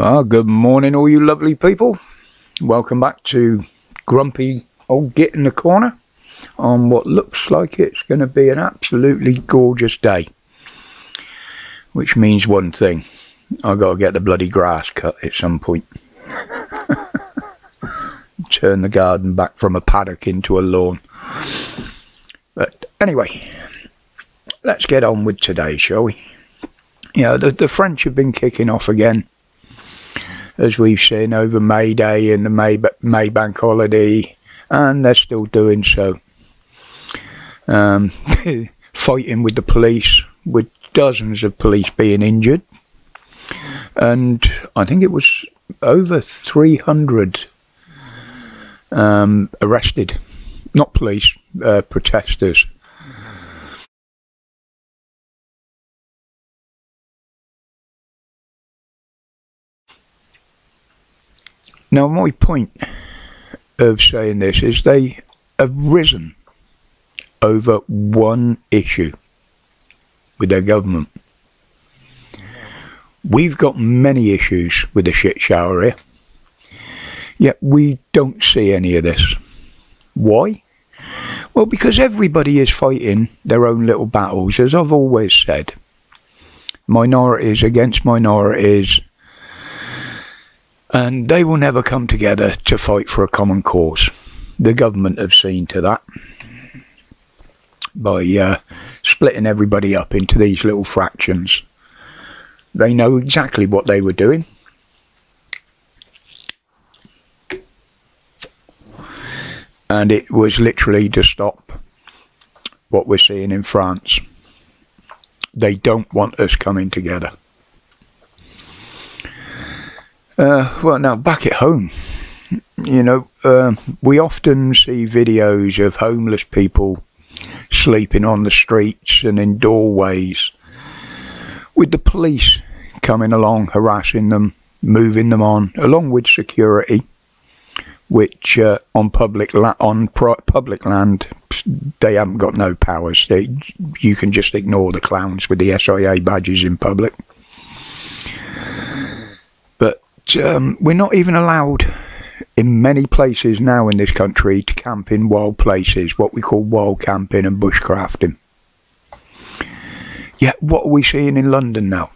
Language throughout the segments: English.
Well, good morning, all you lovely people. Welcome back to Grumpy Old Git in the Corner on what looks like it's going to be an absolutely gorgeous day. Which means one thing. I've got to get the bloody grass cut at some point. Turn the garden back from a paddock into a lawn. But anyway, let's get on with today, shall we? You know, the French have been kicking off again, as we've seen over May Day and the May Bank holiday, and they're still doing so. Fighting with the police, with dozens of police being injured, and I think it was over 300 arrested, not police, protesters. Now, my point of saying this is they have risen over one issue with their government. We've got many issues with the shit shower here, yet we don't see any of this. Why? Well, because everybody is fighting their own little battles, as I've always said. Minorities against minorities. And they will never come together to fight for a common cause. The government have seen to that by splitting everybody up into these little fractions. They know exactly what they were doing. And it was literally to stop what we're seeing in France. They don't want us coming together. Well, now, back at home, you know, we often see videos of homeless people sleeping on the streets and in doorways, with the police coming along, harassing them, moving them on, along with security, which on public land, they haven't got no powers. You can just ignore the clowns with the SIA badges in public. We're not even allowed in many places now in this country to camp in wild places, what we call wild camping and bushcrafting. Yet what are we seeing in London now?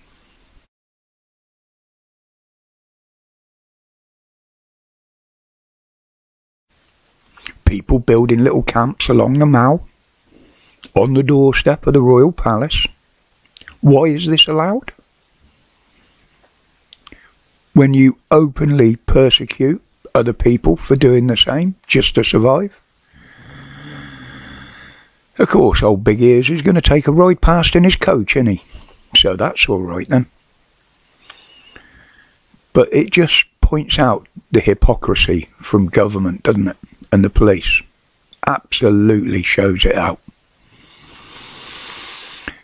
People building little camps along the Mall, on the doorstep of the Royal Palace. Why is this allowed? When you openly persecute other people for doing the same, just to survive. Of course, old Big Ears is going to take a ride past in his coach, isn't he? So that's all right then. But it just points out the hypocrisy from government, doesn't it? And the police. Absolutely shows it out.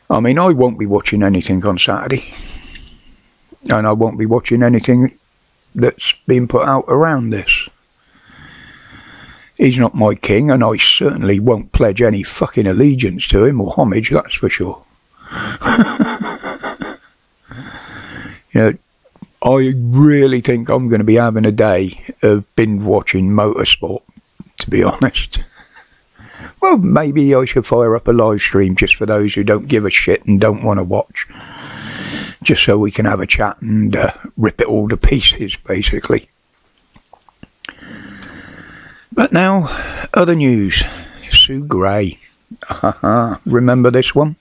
I mean, I won't be watching anything on Saturday. And I won't be watching anything that's been put out around this. He's not my king, and I certainly won't pledge any fucking allegiance to him or homage, that's for sure. You know, I really think I'm going to be having a day of binge watching motorsport, to be honest. Well, maybe I should fire up a live stream just for those who don't give a shit and don't want to watch. Just so we can have a chat and rip it all to pieces, basically. But now, other news. Sue Gray. Remember this one?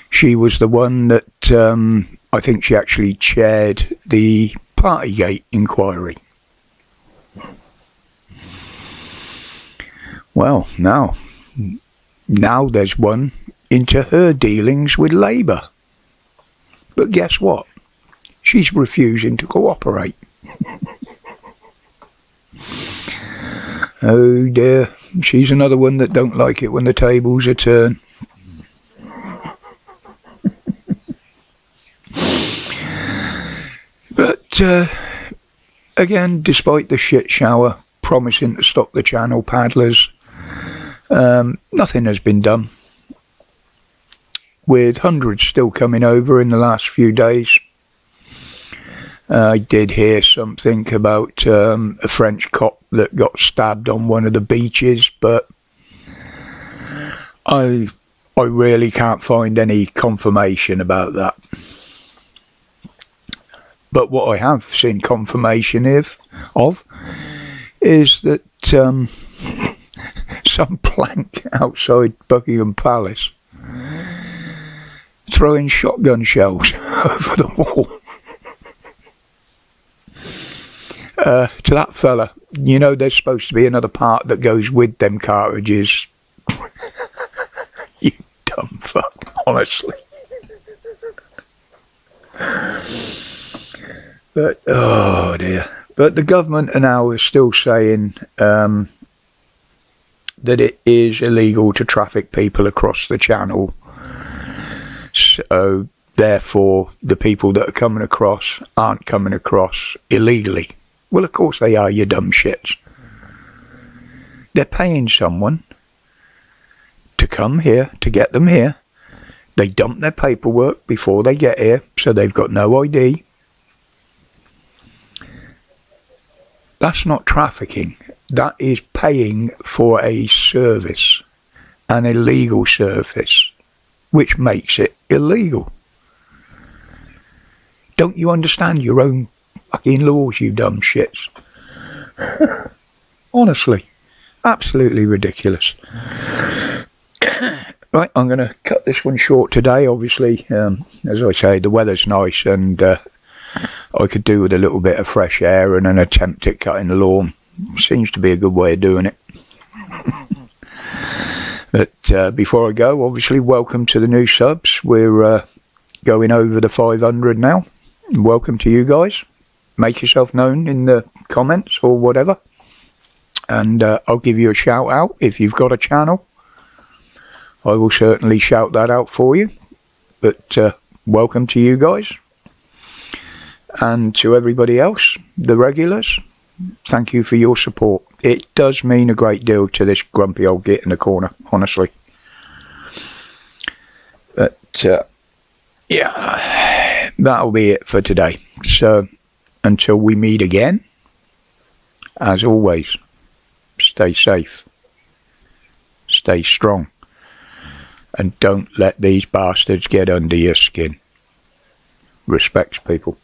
She was the one that, I think she actually chaired the Partygate inquiry. Well, now there's one into her dealings with Labour. But guess what? She's refusing to cooperate. Oh dear, she's another one that don't like it when the tables are turned. But again, despite the shit shower promising to stop the channel paddlers, nothing has been done. With hundreds still coming over in the last few days. I did hear something about a French cop that got stabbed on one of the beaches, but I really can't find any confirmation about that. But what I have seen confirmation of is that some plank outside Buckingham Palace throwing shotgun shells over the wall. To that fella, you know there's supposed to be another part that goes with them cartridges. You dumb fuck, honestly. But, oh dear. But the government now is still saying that it is illegal to traffic people across the channel. So, therefore, the people that are coming across aren't coming across illegally. Well, of course they are, you dumb shits. They're paying someone to come here, to get them here. They dump their paperwork before they get here, so they've got no ID. That's not trafficking. That is paying for a service, an illegal service, which makes it illegal. Don't you understand your own fucking laws, you dumb shits? Honestly, absolutely ridiculous. Right, I'm going to cut this one short today. Obviously, as I say, the weather's nice and I could do with a little bit of fresh air and an attempt at cutting the lawn. Seems to be a good way of doing it. But before I go, obviously, welcome to the new subs. We're going over the 500 now. Welcome to you guys. Make yourself known in the comments or whatever. And I'll give you a shout out if you've got a channel. I will certainly shout that out for you. But welcome to you guys. And to everybody else, the regulars, thank you for your support. It does mean a great deal to this grumpy old git in the corner, honestly. But, yeah, that'll be it for today. So, until we meet again, as always, stay safe, stay strong, and don't let these bastards get under your skin. Respects, people.